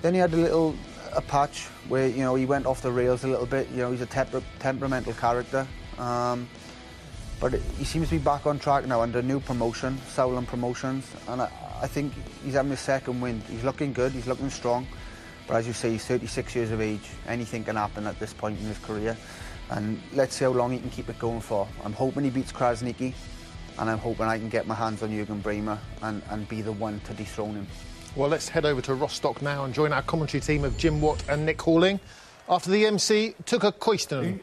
Then he had a patch where, you know, he went off the rails a little bit. You know, he's a temperamental character. But he seems to be back on track now under new promotion, Sauerland Promotions, and I think he's having his second win. He's looking good, he's looking strong, but as you say, he's 36 years of age. Anything can happen at this point in his career, and let's see how long he can keep it going for. I'm hoping he beats Krasniqi, and I'm hoping I can get my hands on Juergen Braehmer and be the one to dethrone him. Well, let's head over to Rostock now and join our commentary team of Jim Watt and Nick Halling. After the MC took a Koisten.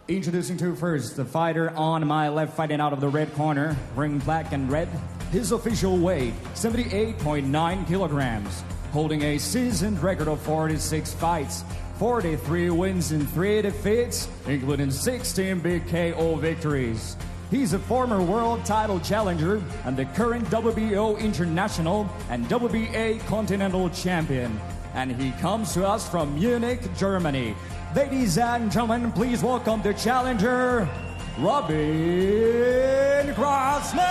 Introducing to first, the fighter on my left, fighting out of the red corner, ring black and red. His official weight, 78.9 kilograms, holding a seasoned record of 46 fights, 43 wins and 3 defeats, including 16 big KO victories. He's a former world title challenger and the current WBO International and WBA Continental Champion. And he comes to us from Munich, Germany. Ladies and gentlemen, please welcome the challenger, Robin Krasniq.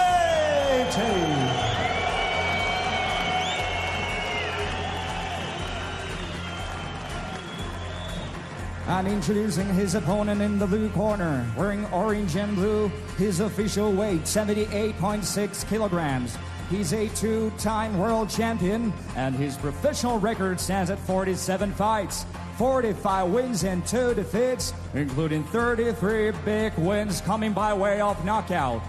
And introducing his opponent in the blue corner, wearing orange and blue, his official weight, 78.6 kilograms. He's a two-time world champion, and his professional record stands at 47 fights, 45 wins and 2 defeats, including 33 big wins coming by way of knockout.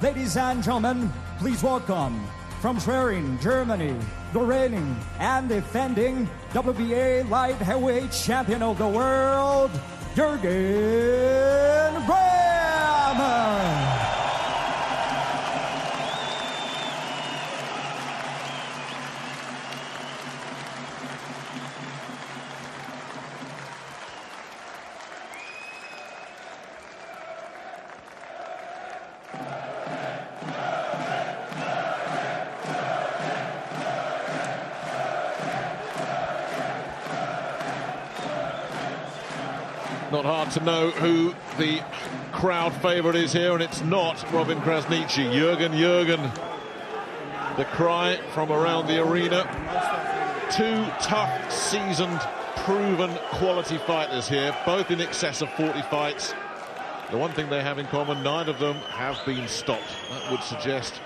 Ladies and gentlemen, please welcome, from Schwerin, Germany, the reigning and defending WBA light heavyweight champion of the world, Juergen Braehmer. Not hard to know who the crowd favourite is here, and it's not Robin Krasniqi. Juergen. The cry from around the arena. Two tough, seasoned, proven quality fighters here, both in excess of 40 fights. The one thing they have in common, neither of them have been stopped. That would suggest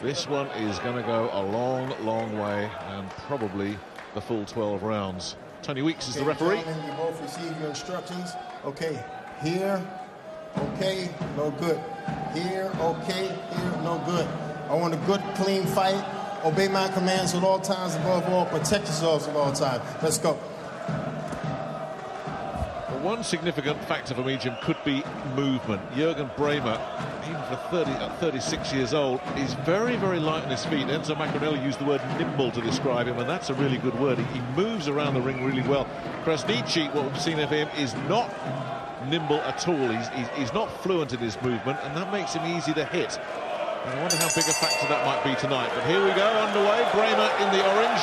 this one is going to go a long, long way, and probably the full 12 rounds. Tony Weeks is the referee. You both receive your instructions. Okay, here, okay, no good. Here, okay, here, no good. I want a good, clean fight. Obey my commands at all times, above all, protect yourselves at all times. Let's go. Well, one significant factor for me, Jim, could be movement. Juergen Braehmer, even for 36 years old, is very, very light on his feet. Enzo Macronelli used the word nimble to describe him, and that's a really good word. He moves around the ring really well. Krasniqi, what we've seen of him, is not nimble at all. He's not fluent in his movement, and that makes him easy to hit. And I wonder how big a factor that might be tonight. But here we go, underway. Braehmer in the orange,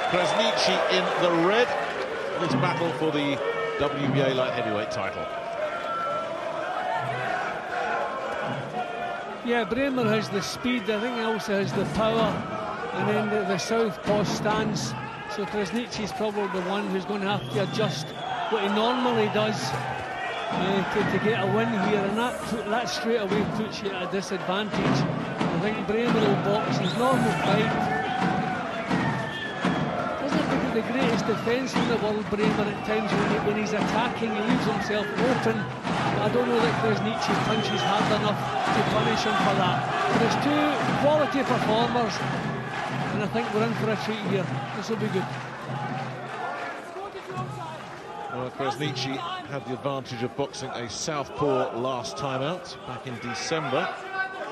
Krasniqi in the red. This battle for the WBA light heavyweight title. Yeah, Braehmer has the speed, I think he also has the power, and then the southpaw stance. So Krasniqi's probably the one who's going to have to adjust what he normally does to get a win here, and that straight away puts you at a disadvantage. I think Braehmer will box his normal fight. Doesn't have the greatest defence in the world, Braehmer, at times when he's attacking, he leaves himself open. I don't know that Krasniqi punches hard enough to punish him for that. But it's two quality performers, and I think we're in for a treat here. This will be good. Well, Krasniqi had the advantage of boxing a southpaw last time out, back in December.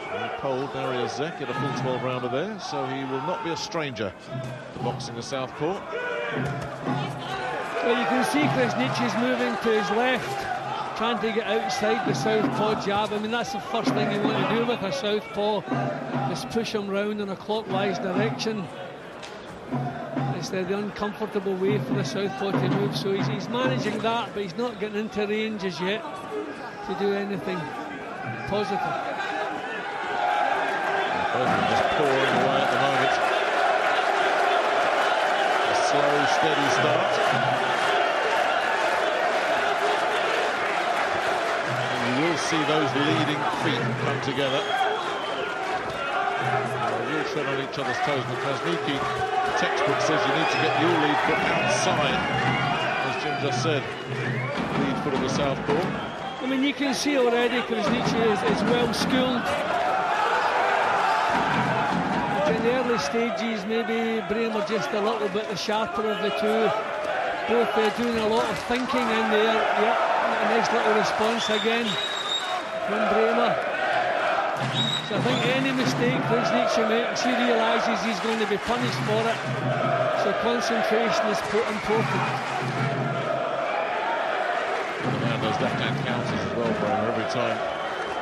He polled Darius Zek at a full 12 rounder there, so he will not be a stranger to boxing a southpaw. Well, you can see Krasniqi's moving to his left, trying to get outside the southpaw jab. I mean, that's the first thing you want to do with a southpaw, is push him round in a clockwise direction. It's the uncomfortable way for the southpaw to move, so he's managing that, but he's not getting into range as yet to do anything positive. Both of them just pouring away at the moment. A slow slow, steady start. And you will see those leading feet come together. They will tread on each other's toes, but Krasniqi, textbook says you need to get your lead foot outside, as Jim just said. Lead foot of the southpaw. I mean, you can see already Krasniqi is well schooled. In the early stages, maybe Brahemer just a little bit the sharper of the two. Both doing a lot of thinking in there. Yeah, a nice little response again from Brahemer. So I think any mistake Krasniqi makes, he realises he's going to be punished for it. So concentration is important. The man does left-hand counters as well, Brahemer. Every time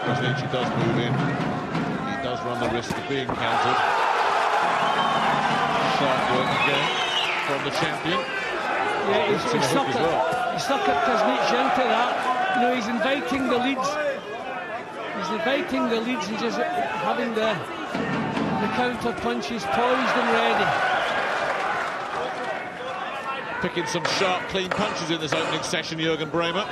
Krasniqi does move in, he does run the risk of being countered. Sharp work again from the champion. Yeah, he's suckered Krasniqi into that. You know, he's inviting the leads. He's inviting the leads and just having the counter punches poised and ready. Picking some sharp, clean punches in this opening session, Juergen Braehmer.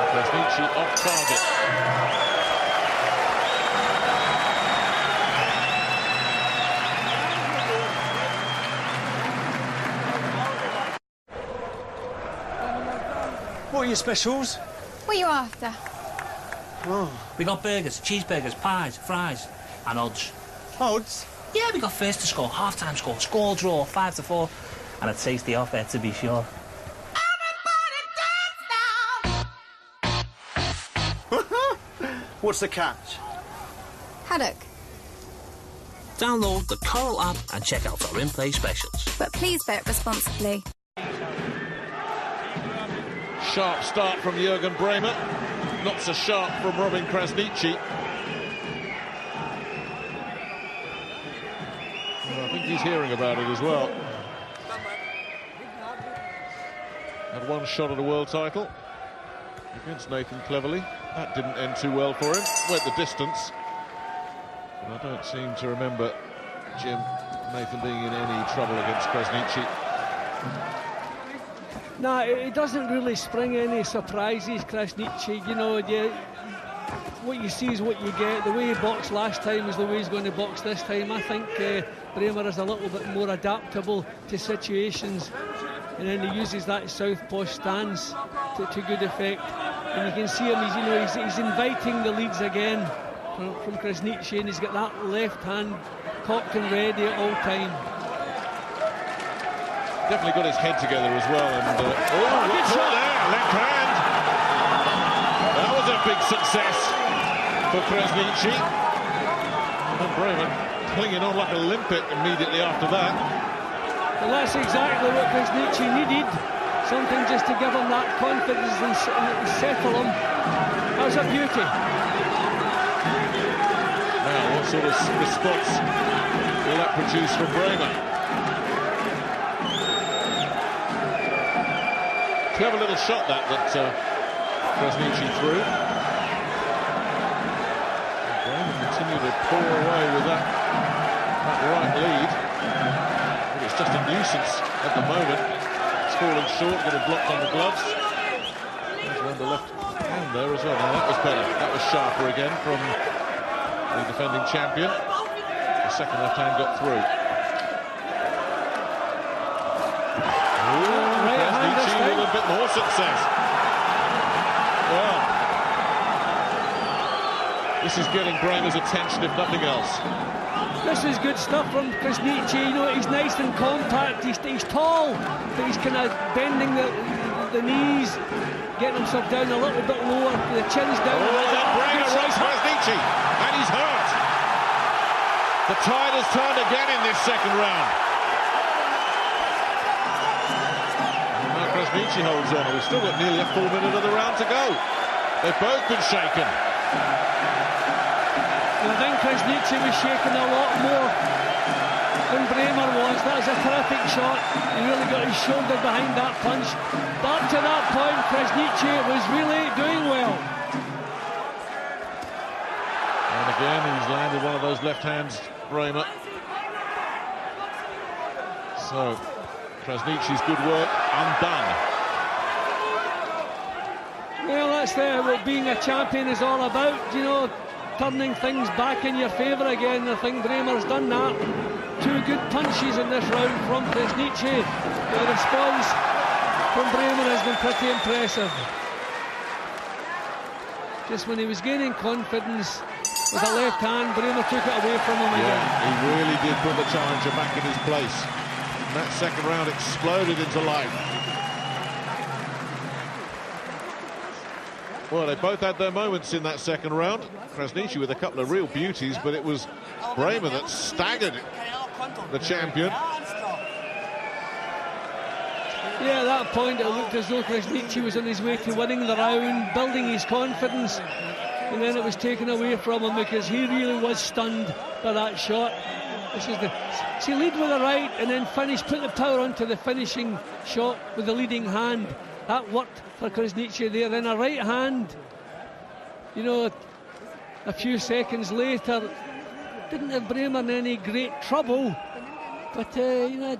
Krasniqi off target. What are your specials? What are you after? Oh. We got burgers, cheeseburgers, pies, fries, and odds. Odds? Yeah, we got first to score, half-time score, score draw, 5-4, and a tasty offer to be sure. What's the catch? Haddock. Download the Coral app and check out our in-play specials. But please bet responsibly. Sharp start from Juergen Braehmer. Not so sharp from Robin Krasniqi. Well, I think he's hearing about it as well. Had one shot at a world title against Nathan Cleverly. That didn't end too well for him. Went the distance. But I don't seem to remember Nathan being in any trouble against Krasniqi. No, it doesn't really spring any surprises, Krasniqi. You know, what you see is what you get. The way he boxed last time is the way he's going to box this time. I think Brahemer is a little bit more adaptable to situations, and then he uses that southpaw stance to good effect. And you can see him, he's inviting the leads again from Krasniqi, and he's got that left hand cocked and ready at all time. Definitely got his head together as well, and good shot there, left hand. That was a big success for Krasniqi. And Braehmer clinging on like a limpet immediately after that. Well, that's exactly what Krasniqi needed. Something just to give him that confidence and settle him. That was a beauty. Now, what sort of response will that produce from Braehmer? Clever little shot that Krasniqi threw. Braehmer continued to pour away with that right lead. But it's just a nuisance at the moment. It's falling short, getting blocked on the gloves. There's around the left hand there as well. Now that was better. That was sharper again from the defending champion. The second left hand got through. With a bit more success. Well, this is getting Braehmer's attention, if nothing else. This is good stuff from Krasniqi. You know, he's nice and compact. He's tall, but he's kind of bending the knees, getting himself down a little bit lower. The chin's down. Braehmer right Krasniqi, and he's hurt. The tide has turned again in this second round. Krasniqi holds on. We've still got nearly a full minute of the round to go. They've both been shaken. I think Krasniqi was shaken a lot more than Braehmer was. That was a terrific shot. He really got his shoulder behind that punch. But up to that point, Krasniqi was really doing well. And again. He's landed one of those left hands, Brahemer. So, Krasniqi's good work undone. Well, that's what being a champion is all about, you know, turning things back in your favour again. I think Brahemer's done that. 2 good punches in this round from Krasniqi. The response from Brahemer has been pretty impressive. Just when he was gaining confidence with a left hand, Brahemer took it away from him again. He really did put the challenger back in his place. And that second round exploded into life. Well, they both had their moments in that second round. Krasniqi with a couple of real beauties, but it was Brahemer that staggered the champion. Yeah, at that point it looked as though Krasniqi was on his way to winning the round, building his confidence, and then it was taken away from him because he really was stunned by that shot. This is see, lead with the right and then finish, put the power onto the finishing shot with the leading hand. That worked for Krasniqi there. Then a right hand, you know, a few seconds later, didn't have Brahemer in any great trouble, but you know.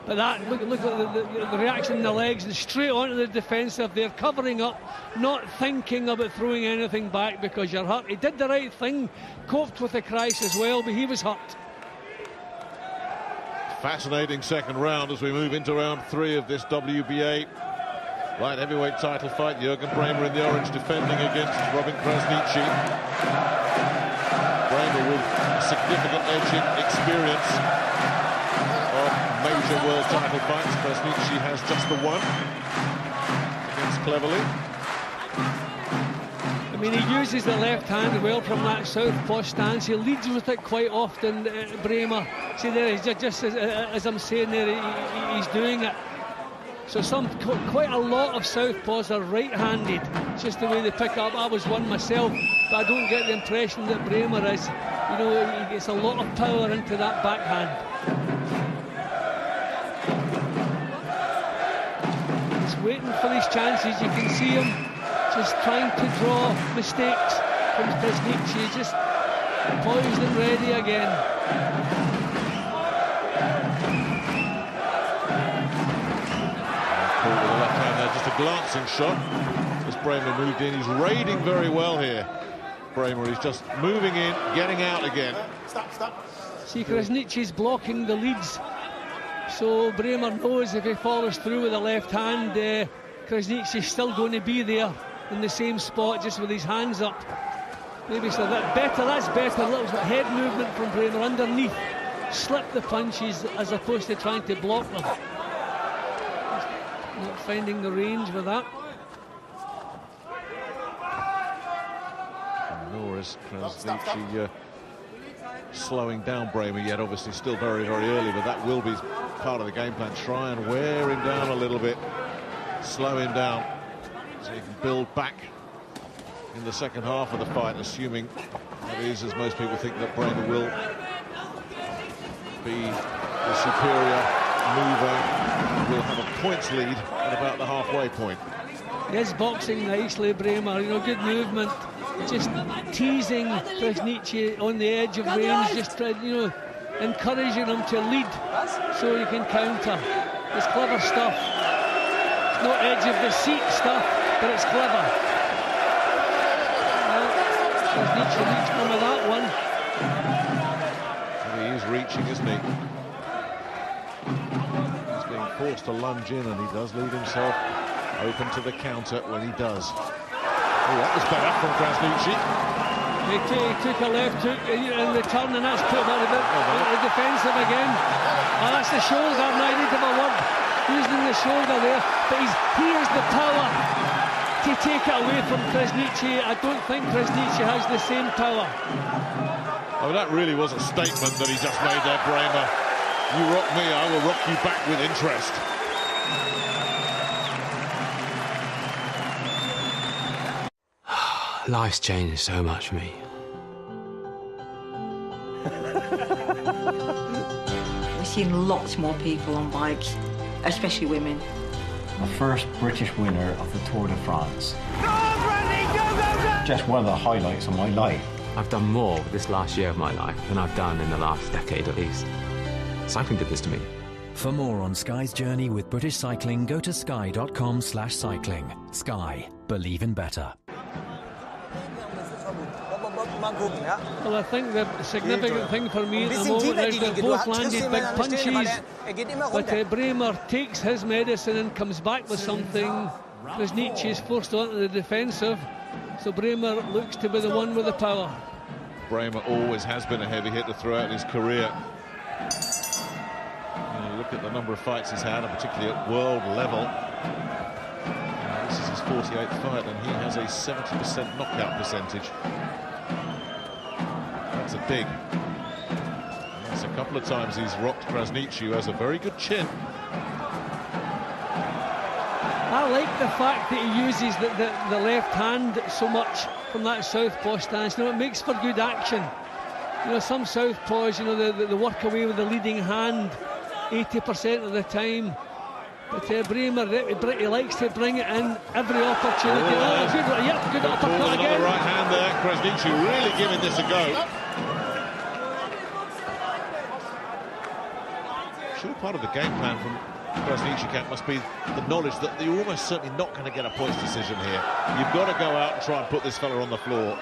But that, look at the reaction in the legs, and straight onto the defensive. They're covering up, not thinking about throwing anything back because you're hurt. He did the right thing, coped with the crisis as well, but he was hurt. Fascinating second round as we move into round 3 of this WBA light heavyweight title fight. Juergen Braehmer in the orange defending against Robin Krasniqi. Braehmer with a significant edge in experience of major world title fights. Krasniqi has just the one against Cleverly. I mean, he uses the left hand well from that southpaw stance. He leads with it quite often, Braehmer. See there, he's just as I'm saying there, he's doing it. So quite a lot of southpaws are right-handed. It's just the way they pick up. I was one myself, but I don't get the impression that Braehmer is. You know, he gets a lot of power into that backhand. He's waiting for his chances. You can see him just trying to draw mistakes from Krasniqi. Just poised and ready again. With the left hand there, just a glancing shot as Braehmer moved in. He's raiding very well here. Braehmer is just moving in, getting out again. Stop. See, Krasniqi's blocking the leads, so Braehmer knows if he follows through with the left hand, Krasniqi's still going to be there in the same spot, just with his hands up. Maybe it's a bit better. That's better. A little head movement from Braehmer underneath. Slip the punches as opposed to trying to block them. Not finding the range with that. Nor is Krasniqi slowing down Braehmer yet. Obviously still very, very early, but that will be part of the game plan. Try and wear him down a little bit, slow him down, so he can build back in the second half of the fight, assuming that is, as most people think, that Braehmer will be the superior mover, will have a points lead at about the halfway point. He is boxing nicely, Braehmer, you know, good movement, just teasing Krasniqi on the edge of range, just you know, encouraging him to lead so he can counter. It's clever stuff. It's not edge of the seat stuff, but it's clever. Krasniqi reached him with that one. And he is reaching, isn't he? Forced to lunge in, and he does leave himself open to the counter when he does. Oh, that was better from Krasniqi. He took a left hook in return, and that's put him out a bit defensive again. Oh, that's the shoulder. Now he didn't have a word using the shoulder there, but he has the power to take it away from Krasniqi. I don't think Krasniqi has the same power. Oh, that really was a statement that he just made there, Braehmer. You rock me, I will rock you back with interest. Life's changed so much for me. We're seeing lots more people on bikes, especially women. The first British winner of the Tour de France. Go on, Brandy, go! Just one of the highlights of my life. I've done more with this last year of my life than I've done in the last decade at least. Cycling did this to me. For more on Sky's journey with British cycling, go to sky.com/cycling. Sky. Believe in better. Well, I think the significant thing for me at the moment is they've both landed big punches, but Brahemer takes his medicine and comes back with something. Krasniqi is forced onto the defensive, so Brahemer looks to be the one with the power. Brahemer always has been a heavy hitter throughout his career. You look at the number of fights he's had, and particularly at world level. This is his 48th fight, and he has a 70% knockout percentage. That's a big. Yes, a couple of times he's rocked Krasniqi, who has a very good chin. I like the fact that he uses the left hand so much from that southpaw stance. You know, it makes for good action. You know, some southpaws, you know, they work away with the leading hand 80% of the time. But Brahemer, he likes to bring it in every opportunity. Good uppercut again. On the right hand there. Krasniqi really giving this a go. Sure, part of the game plan from Krasniqi camp must be the knowledge that you're almost certainly not going to get a points decision here. You've got to go out and try and put this fella on the floor,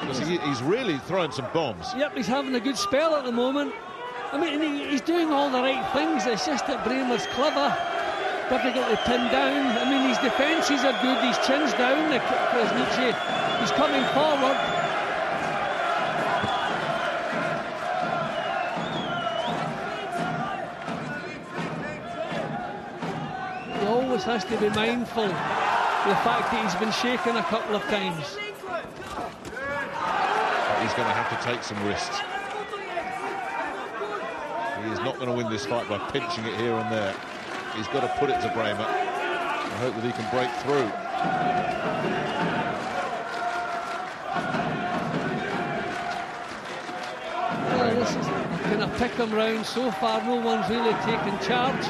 because he's really throwing some bombs. Yep, he's having a good spell at the moment. I mean, he's doing all the right things. It's just that Brahemer's clever, difficult to pin down. I mean, his defences are good. His chin's down. Krasniqi, he's coming forward. He always has to be mindful of the fact that he's been shaken a couple of times. He's going to have to take some risks. He is not going to win this fight by pinching it here and there. He's got to put it to Brahemer and hope that he can break through. Well, this is kind of pick 'em round. So far, no one's really taken charge.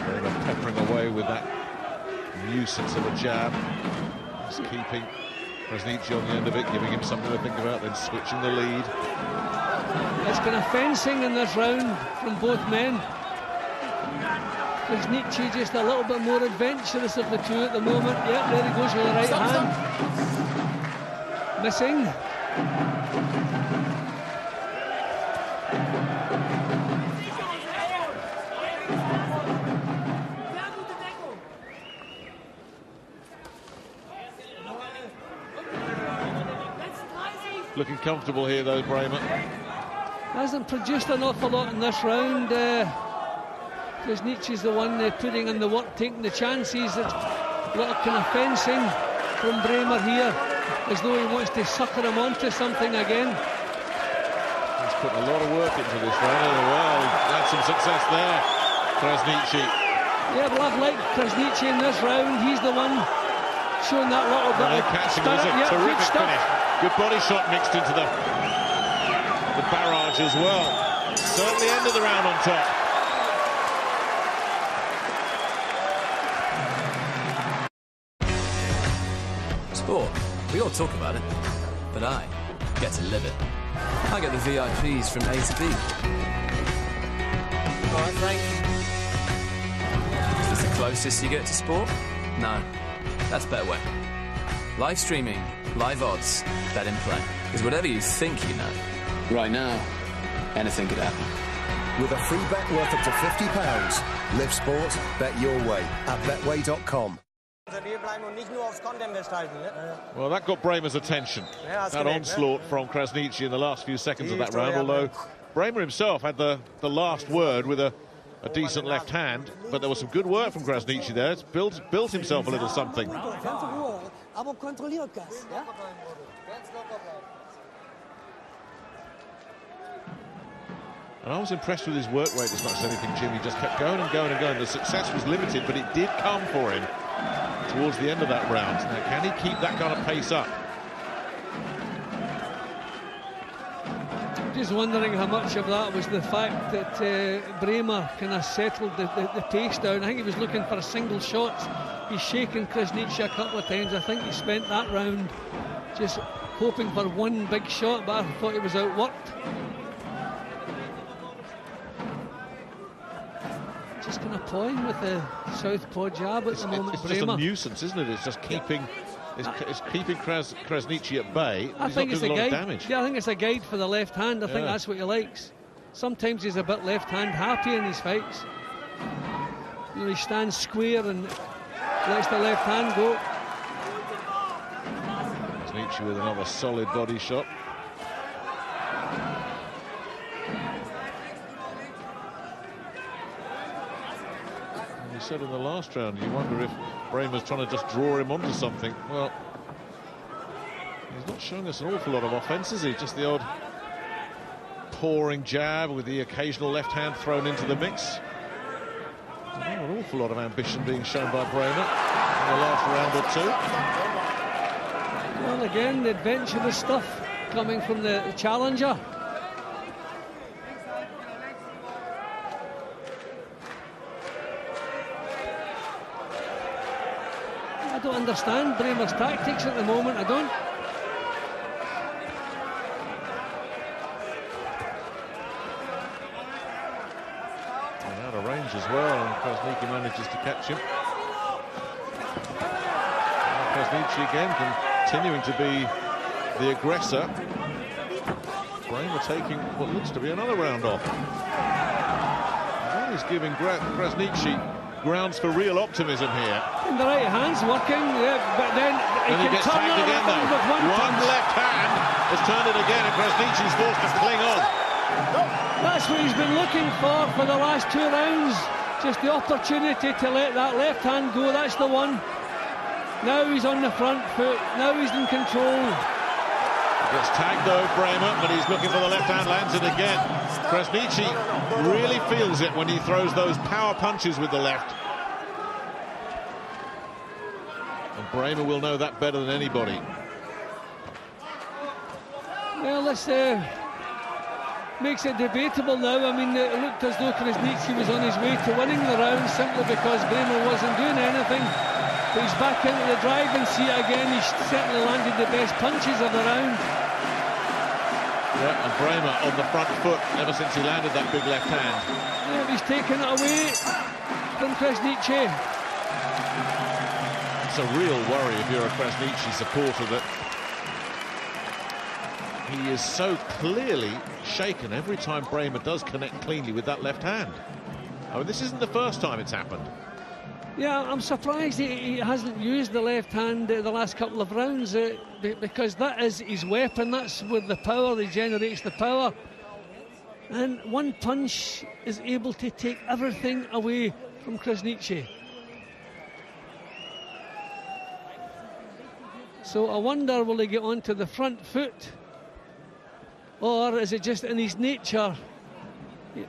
Brahemer peppering away with that nuisance of a jab. Just keeping Krasniqi on the end of it, giving him something to think about, then switching the lead. It's kind of fencing in this round from both men. Krasniqi just a little bit more adventurous of the two at the moment. Yep, there he goes with the right hand. Missing. Looking comfortable here, though, Brahemer. Hasn't produced an awful lot in this round. Krasniqi's the one putting in the work, taking the chances. It's a lot of kind of fencing from Brahemer here, as though he wants to sucker him onto something again. He's put a lot of work into this round. Well, he's had some success there, Krasniqi. Yeah, well, I've liked Krasniqi in this round. He's the one showing that little bit of catching. spirit. It was a terrific finish. Good body shot mixed into the barrage as well. Certainly ended the round on top. Sport, we all talk about it, but I get to live it. I get the VIPs from A to B. All right, Frank. Is this the closest you get to sport? No, that's Betway. Live streaming, live odds, bet in play. Because whatever you think you know, Right now, anything could happen. With a free bet worth up to £50. Live sport, bet your way at betway.com. Well, that got Brahemer's attention. That onslaught from Krasniqi in the last few seconds of that round, although Brahemer himself had the last word with a decent left hand, but there was some good work from Krasniqi there. It's built himself a little something. And I was impressed with his work rate as much as anything, Jim. He just kept going and going and going. The success was limited, but it did come for him towards the end of that round. Now, can he keep that kind of pace up? just wondering how much of that was the fact that Brahemer kind of settled the pace down. I think he was looking for single shots. He's shaken Krasniqi a couple of times. I think he spent that round just hoping for one big shot, but I thought he was outworked. Just kind of playing with the southpaw jab at the moment. It's just a nuisance, isn't it? It's just keeping Krasniqi at bay. I think it's a lot guide. Of damage. Yeah, I think it's a guide for the left hand. I think that's what he likes. Sometimes he's a bit left hand happy in his fights. You know, he stands square and lets the left hand go. Krasniqi with another solid body shot. You said in the last round, you wonder if Brahemer's trying to just draw him onto something. Well, he's not showing us an awful lot of offence, is he? Just the odd pouring jab with the occasional left hand thrown into the mix. Not an awful lot of ambition being shown by Brahemer in the last round or two. Well, again, the adventurous stuff coming from the challenger. I don't understand Brahemer's tactics at the moment. I don't. Out of range as well, and Krasniqi manages to catch him. And Krasniqi again continuing to be the aggressor. Brahemer taking what looks to be another round off. That is giving Krasniqi grounds for real optimism here. And the right hand's working, yeah, but then he gets can turn tagged again though. with one left hand has turned it again, and Krasniqi's forced to cling on. That's what he's been looking for the last 2 rounds. Just the opportunity to let that left hand go. That's the one. Now he's on the front foot. Now he's in control. Gets tagged though, Brahemer, but he's looking for the left hand, lands it again. Krasniqi really feels it when he throws those power punches with the left. And Brahemer will know that better than anybody. Well, this makes it debatable now. I mean, it looked as though Krasniqi was on his way to winning the round simply because Brahemer wasn't doing anything. But he's back into the driving seat again. He's certainly landed the best punches of the round. Yeah, and Brahemer on the front foot ever since he landed that big left hand. Yeah, he's taken it away from Krasniqi. It's a real worry if you're a Krasniqi supporter that he is so clearly shaken every time Brahemer does connect cleanly with that left hand. I mean, this isn't the first time it's happened. Yeah, I'm surprised he hasn't used the left hand the last couple of rounds because that is his weapon. That's with the power, he generates the power. And one punch is able to take everything away from Krasniqi. So I wonder, will he get onto the front foot? Or is it just in his nature, you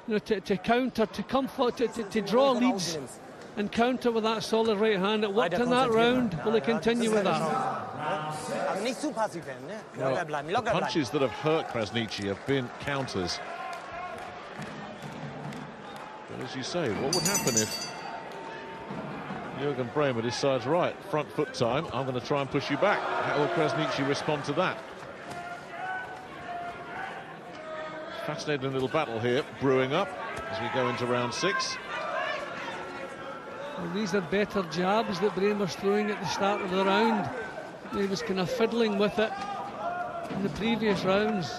know, to counter, to comfort, to draw leads and counter with that solid right hand? It worked in that round. Will he continue with that? Well, the punches that have hurt Krasniqi have been counters. But as you say, what would happen if Juergen Braehmer decides, right, front foot time, I'm going to try and push you back? How will Krasniqi respond to that? Fascinating little battle here brewing up as we go into round 6. Well, these are better jabs that Brahemer's throwing at the start of the round. He was kind of fiddling with it in the previous rounds.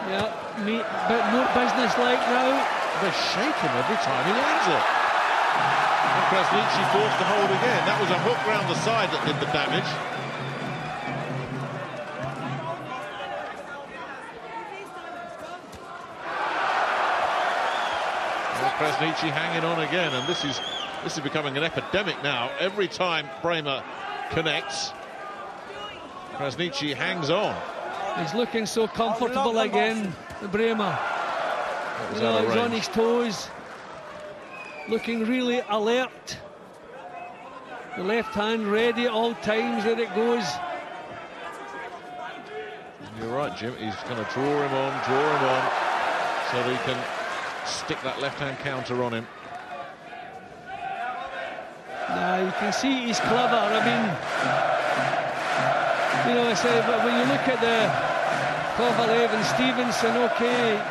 Yeah, a bit more business-like now. They shake him every time he lands it. And Krasniqi forced to hold again. That was a hook round the side that did the damage. Krasniqi hanging on again, and this is becoming an epidemic now. Every time Brahemer connects, Krasniqi hangs on. He's looking so comfortable again, Brahemer. You know, he's on his toes, looking really alert. The left hand ready at all times, there it goes. You're right, Jim. He's going to draw him on, so that he can stick that left-hand counter on him. Now you can see he's clever. I mean, you know, I say, but when you look at the Kovalev and Stevenson, okay,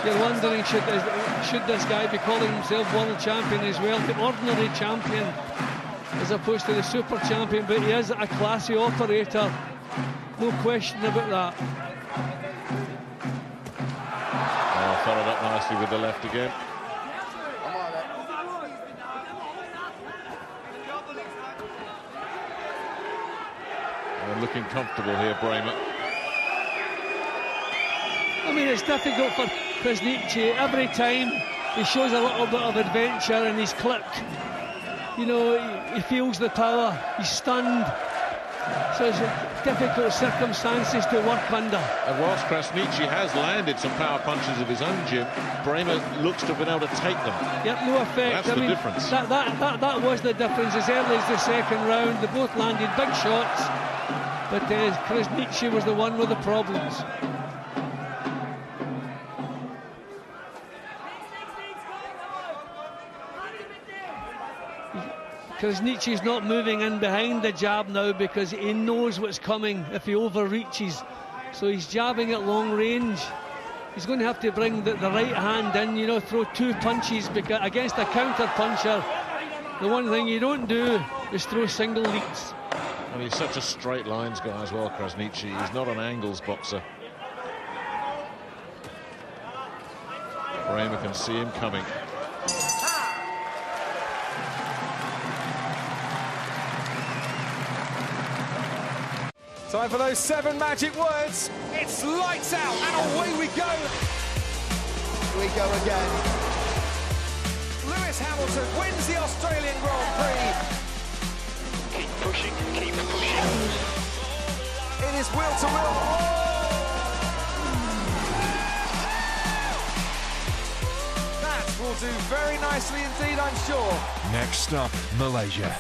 you're wondering should this guy be calling himself world champion as well, the ordinary champion, as opposed to the super champion, but he is a classy operator, no question about that. Oh, followed up nicely with the left again. And looking comfortable here, Braehmer. I mean, it's difficult for Krasniqi. Every time he shows a little bit of adventure and he's clipped. You know, he feels the power, he's stunned. So it's difficult circumstances to work under. And whilst Krasniqi has landed some power punches of his own, Jim, Braehmer looks to have been able to take them. Yep, no effect. That's the difference. That was the difference. As early as the second round, they both landed big shots, but Krasniqi was the one with the problems. Krasniqi's not moving in behind the jab now because he knows what's coming if he overreaches. So he's jabbing at long range. He's going to have to bring the right hand in, you know, throw two punches, because against a counter puncher, the one thing you don't do is throw single leads. And he's such a straight lines guy as well, Krasniqi. He's not an angles boxer. Braehmer can see him coming. Time for those 7 magic words. It's lights out and away we go. We go again. Lewis Hamilton wins the Australian Grand Prix. Keep pushing, keep pushing. It is wheel to wheel. That will do very nicely indeed, I'm sure. Next up, Malaysia.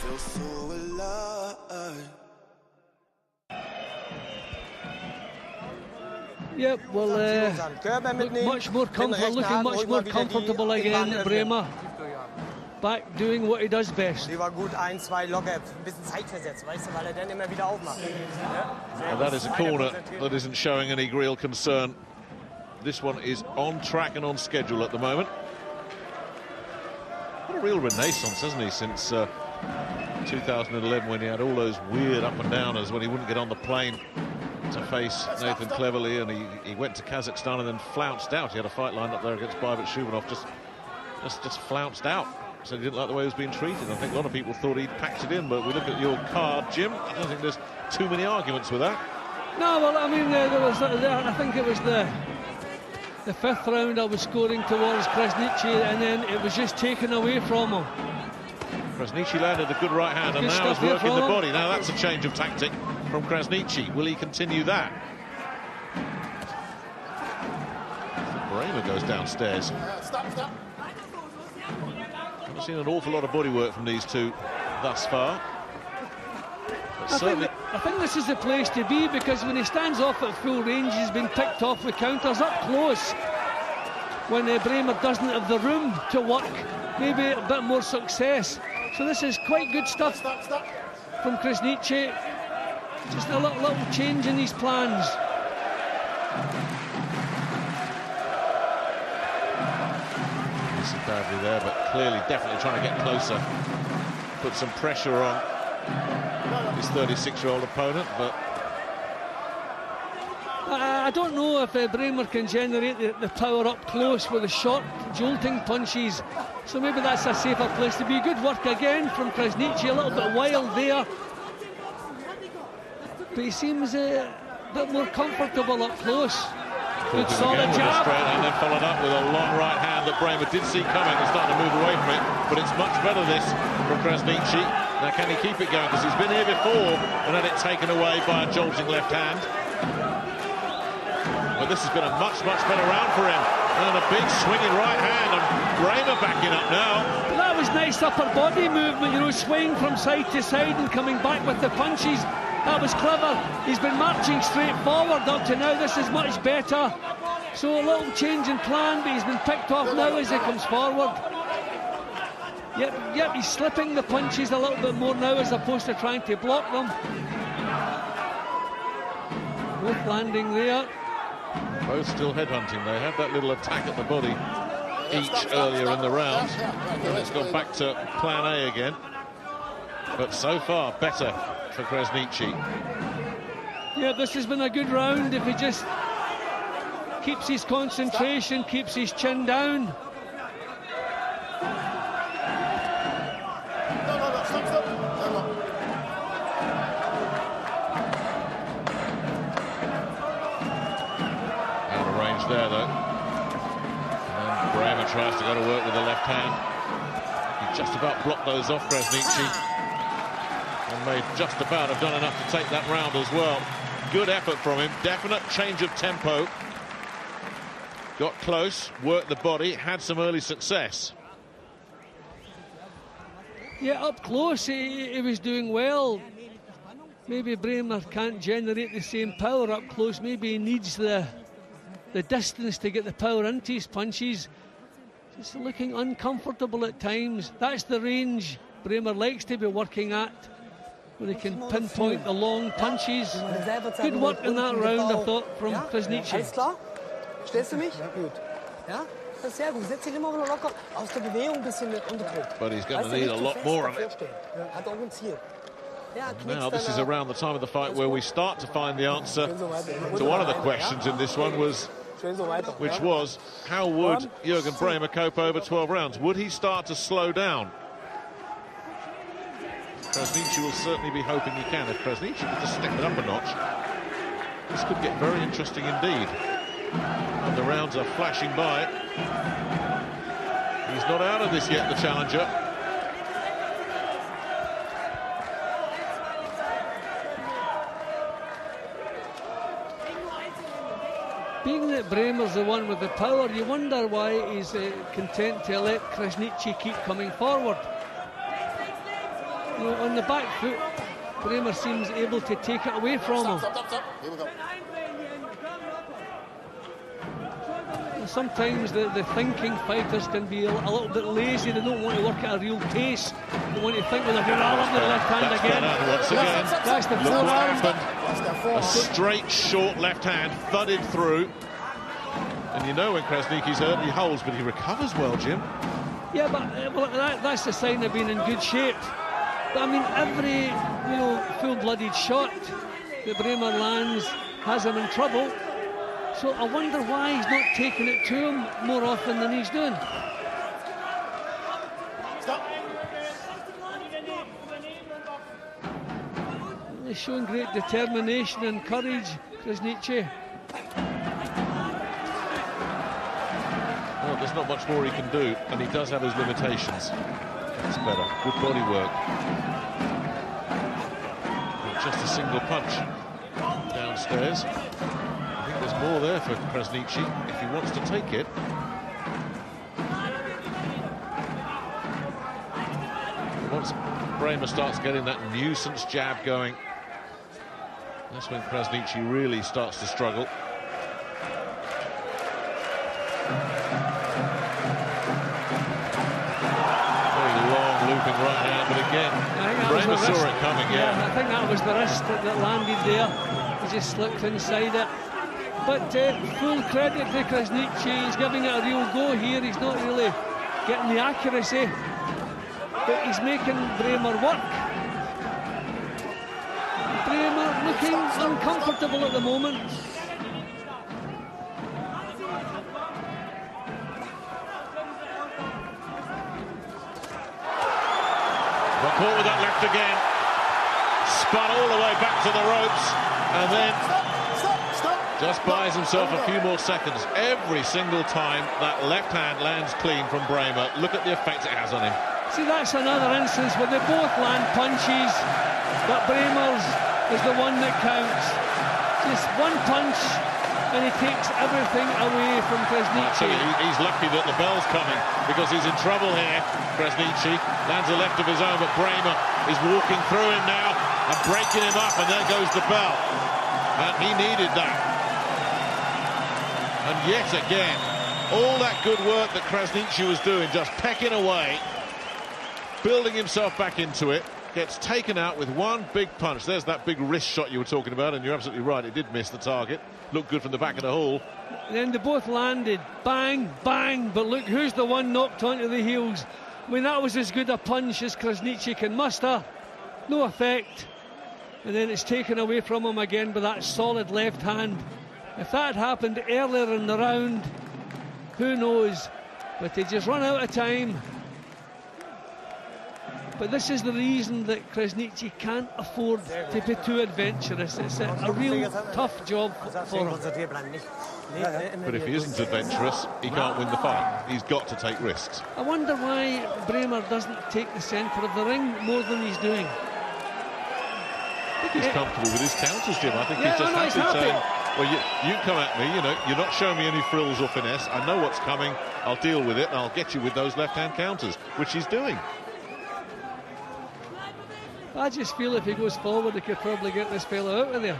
Yep, well, looking much more comfortable again, Braehmer. Back doing what he does best. Die war gut, 1-2 locker, ein bisschen Zeit versetzt, weißt du, weil dann immer wieder aufmacht. And that is a corner that isn't showing any real concern. This one is on track and on schedule at the moment. What a real renaissance, hasn't he, since 2011, when he had all those weird up and downers when he wouldn't get on the plane to face Nathan Cleverly, and he went to Kazakhstan and then flounced out. He had a fight lined up there against Bajvat Shubanov, just flounced out. So he didn't like the way he was being treated. I think a lot of people thought he'd packed it in, but we look at your card, Jim, I don't think there's too many arguments with that. No, well, I mean, I think it was the 5th round I was scoring towards Krasniqi, and then it was just taken away from him. Krasniqi landed a good right hand, and now is working the body. Now that's a change of tactic from Krasniqi. Will he continue that? Braehmer goes downstairs. Stop. I've seen an awful lot of body work from these two thus far. I think this is the place to be, because when he stands off at full range, he's been picked off with counters up close. When Braehmer doesn't have the room to work, maybe a bit more success. So this is quite good stuff from Krasniqi. Just a little change in his plans. Missing badly there, but clearly definitely trying to get closer. Put some pressure on his 36-year-old opponent, but I don't know if Braehmer can generate the power up close with the short, jolting punches. So maybe that's a safer place to be. Good work again from Krasniqi, a little bit wild there. But he seems a bit more comfortable up close. Good solid jab. And then followed up with a long right hand that Braehmer did see coming and started to move away from it. But it's much better this from Krasniqi. Now can he keep it going? Because he's been here before and had it taken away by a jolting left hand. But this has been a much better round for him. And a big swinging right hand, and Braehmer backing up now. But that was nice upper body movement, you know, swaying from side to side and coming back with the punches. That was clever. He's been marching straight forward up to now. This is much better. So a little change in plan, but he's been picked off now as he comes forward. Yep, he's slipping the punches a little bit more now as opposed to trying to block them. Both landing there. Both still headhunting. They had that little attack at the body each earlier in the round. And it's gone back to plan A again. But so far, better for Krasniqi. Yeah, this has been a good round if he just keeps his concentration, keeps his chin down. Out of range there, though. And Brahemer tries to go to work with the left hand. He just about blocked those off, Krasniqi. And may just about have done enough to take that round as well. Good effort from him, definite change of tempo. Got close, worked the body, had some early success. Yeah, up close he was doing well. Maybe Brahemer can't generate the same power up close. Maybe he needs the distance to get the power into his punches. Just looking uncomfortable at times. That's the range Brahemer likes to be working at, where he can pinpoint the long punches. Good work in that round, I thought, from Krasniqi. Stellst du mich? Ja, gut. Ja, das ist sehr gut. Setz dich immer wieder locker aus der Bewegung, ein bisschen mit Unterdruck. But he's going to need a lot more of it. Hat auch ein Ziel. Now this is around the time of the fight where we start to find the answer to one of the questions in this one, which was, how would Juergen Braehmer cope over 12 rounds? Would he start to slow down? Krasniqi will certainly be hoping he can. If Krasniqi could just step it up a notch, this could get very interesting indeed. And the rounds are flashing by. He's not out of this yet, the challenger. Being that Brahemer's the one with the power, you wonder why he's content to let Krasniqi keep coming forward. You know, on the back foot, Brahemer seems able to take it away from him. Here we go. Sometimes the thinking fighters can be a little bit lazy. They don't want to work at a real pace. They want to think when they're going all up with the left hand again. Once again. That's the forearm. A straight, short left hand thudded through. And you know when Krasniqi's hurt, he holds, but he recovers well, Jim. Yeah, but well, that's the sign of being in good shape. But I mean, every full-blooded shot that Brahemer lands has him in trouble. So I wonder why he's not taking it to him more often than he's doing. Stop. He's showing great determination and courage, Krasniqi. Well, there's not much more he can do, and he does have his limitations. That's better. Good body work. Not just a single punch downstairs. There's more there for Krasniqi if he wants to take it. Once Brahemer starts getting that nuisance jab going, that's when Krasniqi really starts to struggle. Very long looping right hand, but again, Brahemer saw it coming. Yeah, I think that was the wrist that landed there. He just slipped inside it. But full credit to Krasniqi. He's giving it a real go here. He's not really getting the accuracy, but he's making Brahemer work. Brahemer looking uncomfortable at the moment. Got caught with that left again. Spun all the way back to the ropes, and then just buys himself a few more seconds. Every single time that left hand lands clean from Brahemer, look at the effect it has on him. See, that's another instance where they both land punches, but Brahemer's is the one that counts. Just one punch, and he takes everything away from Krasniqi. He's lucky that the bell's coming, because he's in trouble here. Krasniqi lands a left of his own, but Brahemer is walking through him now. and breaking him up, and there goes the bell. And he needed that. And yet again, all that good work that Krasniqi was doing, just pecking away, building himself back into it, gets taken out with one big punch. There's that big wrist shot you were talking about, and you're absolutely right, it did miss the target. Looked good from the back of the hall. Then they both landed, bang, bang, but look who's the one knocked onto the heels. I mean, that was as good a punch as Krasniqi can muster. No effect. And then it's taken away from him again with that solid left hand. If that had happened earlier in the round, who knows? But they just run out of time. But this is the reason that Krasniqi can't afford to be too adventurous. It's a real tough job for him. But if he isn't adventurous, he can't win the fight. He's got to take risks. I wonder why Brahemer doesn't take the centre of the ring more than he's doing. I think he's comfortable with his counters, Jim. I think he's just happy saying, well, you come at me, you know, you're not showing me any frills or finesse. I know what's coming. I'll deal with it, and I'll get you with those left-hand counters, which he's doing. I just feel if he goes forward, he could probably get this fella out of there.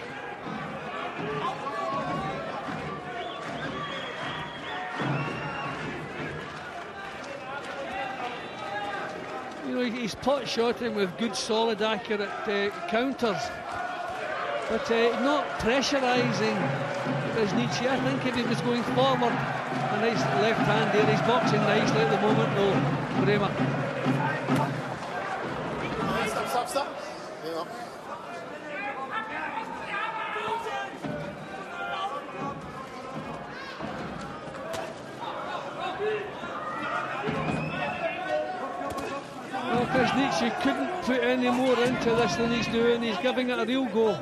You know, he's pot shotting with good, solid, accurate counters, but not pressurising Krasniqi. I think if he was going forward, a nice left hand there, he's boxing nicely at the moment. No, Brahemer. Stop. You know. Well, Krasniqi couldn't put any more into this than he's doing. He's giving it a real go.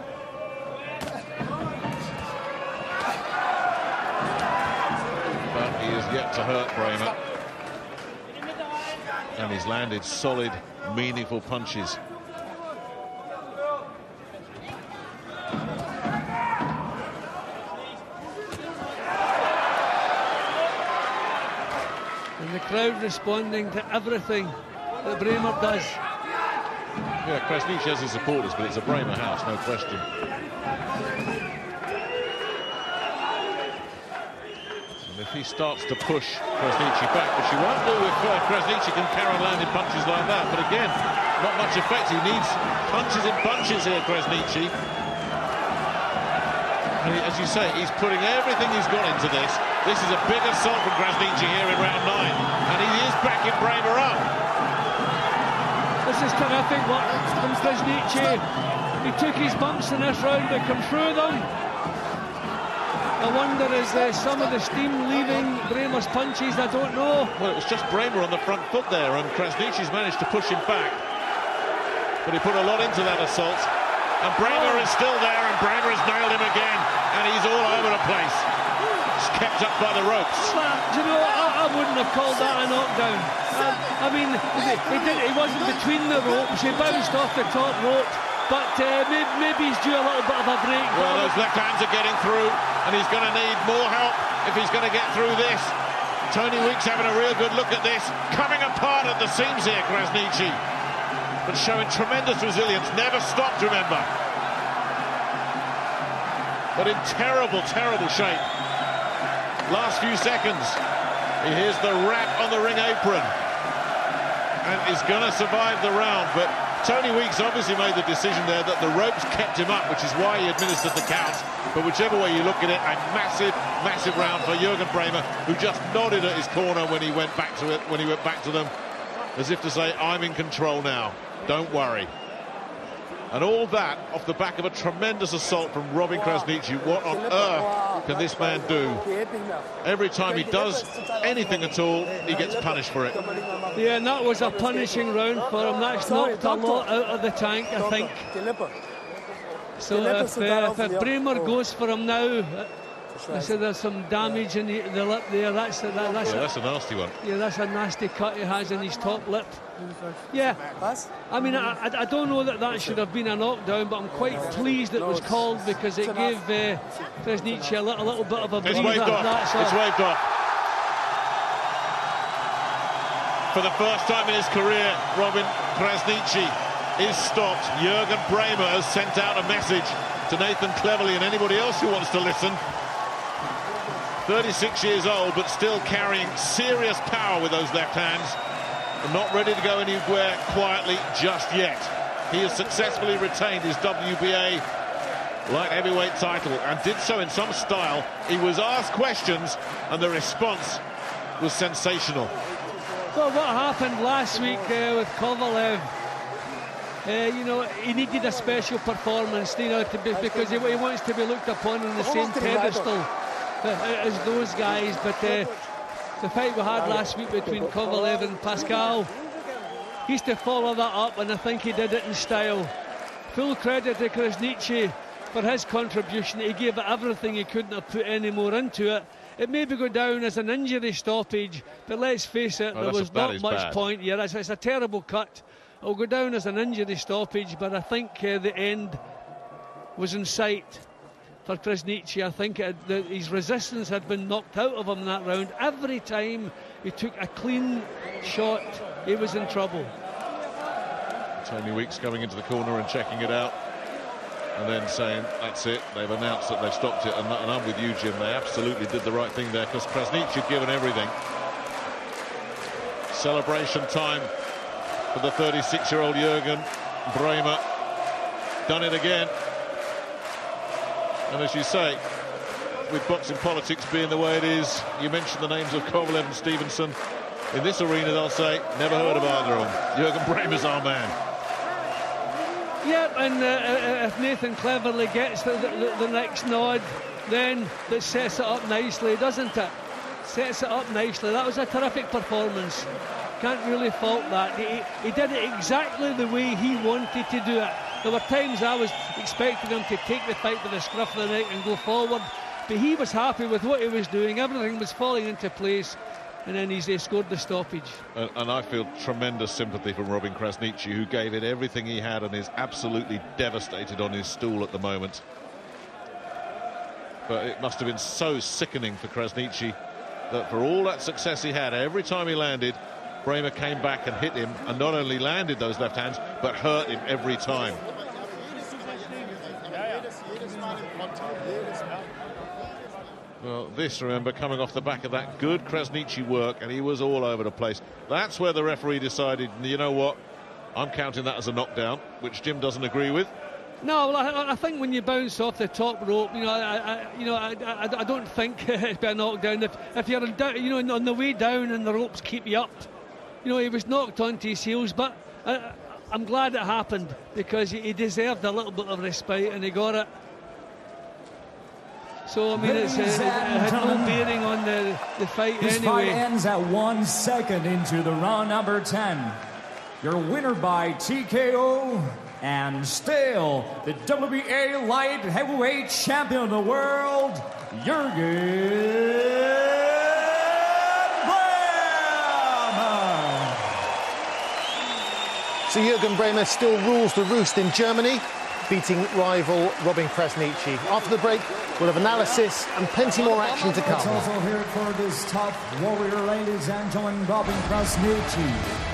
But he is yet to hurt Brahemer. And he's landed solid, meaningful punches. And the crowd responding to everything that Brahemer does. Yeah, Krasniqi has his supporters, but it's a Brahemer house, no question. And if he starts to push Krasniqi back, which he won't do if Krasniqi can carry on landing punches like that, but again, not much effect. He needs punches in bunches here, Krasniqi. And as you say, he's putting everything he's got into this. This is a big assault from Krasniqi here in round 9, and he is backing Brahemer up. This is terrific work from Krasniqi. He took his bumps in this round, but come through them. I wonder, is some of the steam leaving Brahemer's punches? I don't know. Well, it was just Brahemer on the front foot there, and Krasniqi's managed to push him back. But he put a lot into that assault. And Brahemer is still there, and Brahemer has nailed him again, and he's all over the place. He's kept up by the ropes. Do you know, I wouldn't have called that a knockdown. I mean, he wasn't between the ropes. He bounced off the top rope, but maybe he's due a little bit of a break. Well, those left hands are getting through, and he's going to need more help if he's going to get through this. Tony Weeks having a real good look at this. Coming apart at the seams here, Krasniqi. But showing tremendous resilience, never stopped, remember. But in terrible, terrible shape. Last few seconds, he hears the rap on the ring apron. And is going to survive the round, but Tony Weeks obviously made the decision there that the ropes kept him up, which is why he administered the count. But whichever way you look at it, a massive, massive round for Juergen Braehmer, who just nodded at his corner when he went back to it, when he went back to them, as if to say, I'm in control now. Don't worry. And all that off the back of a tremendous assault from Robin Krasniqi. What on earth can this man do? Every time he does anything at all, he gets punished for it. Yeah, and that was a punishing round for him. That's knocked a lot out of the tank, I think. So if Brahemer goes for him now, I said there's some damage in the lip there. That's a nasty one. Yeah, that's a nasty cut he has in his top lip. Yeah, I mean, I don't know that should have been a knockdown, but I'm quite pleased it was called because it gave Krasniqi a little bit of a breather. It's waved off. It's waved off. For the first time in his career, Robin Krasniqi is stopped. Juergen Braehmer has sent out a message to Nathan Cleverly and anybody else who wants to listen. 36 years old, but still carrying serious power with those left hands, and not ready to go anywhere quietly just yet. He has successfully retained his WBA light heavyweight title, and did so in some style. He was asked questions, and the response was sensational. Well, what happened last week with Kovalev, you know, he needed a special performance, you know, because he wants to be looked upon on the same pedestal as those guys. But the fight we had last week between Kovalev and Pascal, he's to follow that up, and I think he did it in style. Full credit to Krasniqi for his contribution. He gave it everything. He couldn't have put any more into it. It maybe go down as an injury stoppage, but let's face it, there was not much point here. It's a terrible cut. It'll go down as an injury stoppage, but I think the end was in sight for Krasniqi. I think his resistance had been knocked out of him that round. Every time he took a clean shot, he was in trouble. Tony Weeks coming into the corner and checking it out, and then saying, that's it, they've announced that they've stopped it, and I'm with you, Jim, they absolutely did the right thing there, because Krasniqi had given everything. Celebration time for the 36-year-old Juergen Braehmer. Done it again. And as you say, with boxing politics being the way it is, you mentioned the names of Kovalev and Stevenson. In this arena, they'll say, never heard of either of them. Juergen Braehmer's our man. Yep, and if Nathan Cleverly gets the next nod, then that sets it up nicely, doesn't it? Sets it up nicely. That was a terrific performance. Can't really fault that. He did it exactly the way he wanted to do it. There were times I was expecting him to take the fight by the scruff of the neck and go forward, but he was happy with what he was doing. Everything was falling into place, and then he scored the stoppage. And I feel tremendous sympathy from Robin Krasniqi, who gave it everything he had and is absolutely devastated on his stool at the moment. But it must have been so sickening for Krasniqi that for all that success he had, every time he landed, Braehmer came back and hit him, and not only landed those left hands, but hurt him every time. Well, this, remember, coming off the back of that good Krasniqi work, and he was all over the place. That's where the referee decided, you know what, I'm counting that as a knockdown, which Jim doesn't agree with. No, well, I think when you bounce off the top rope, I don't think it's been a knockdown. If you're on the way down and the ropes keep you up, he was knocked onto his heels, but I'm glad it happened, because he deserved a little bit of respite, and he got it. So, I mean, it had no bearing on the fight anyway. This fight ends at 1 second into the round number 10. Your winner by TKO, and still the WBA light heavyweight champion of the world, Juergen Braehmer. So Juergen Braehmer still rules the roost in Germany, beating rival Robin Krasniqi. After the break, we'll have analysis and plenty more action to come. Let's also hear it for this tough warrior, ladies and gentlemen, Robin Krasniqi.